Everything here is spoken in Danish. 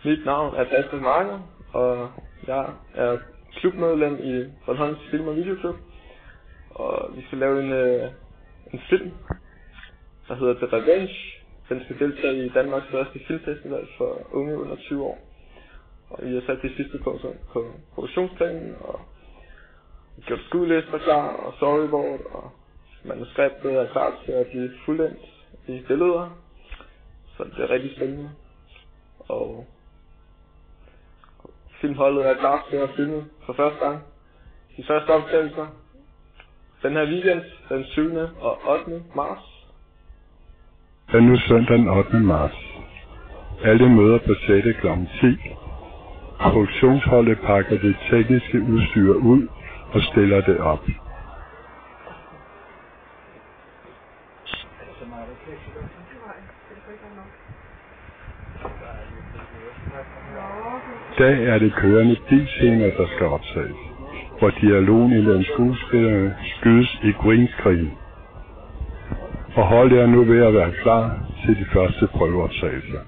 Mit navn er Bastian Marker, og jeg er klubmedlem i Bornholms Film- og Videoklub. Og vi skal lave en film, der hedder The Revenge. Den skal deltage i Danmarks største filmfestival for unge under 20 år. Og vi har sat det sidste punkt på produktionsplanen, og gjort skuelister klar, og storyboard, og manuskriptet er klar til at blive fuldendt i billeder. Så det er rigtig spændende. Og filmholdet er klar til at filme for første gang. De første optagelser den her weekend, den 7. og 8. marts. Det er nu søndag den 8. marts. Alle møder på sættet kl. 10. Produktionsholdet pakker det tekniske udstyr ud og stiller det op. I dag er det kørende bilscener, der skal optages, hvor dialogen imellem skuespillerne skydes i greenscreen. Og holdet er nu ved at være klar til de første prøveoptagelser.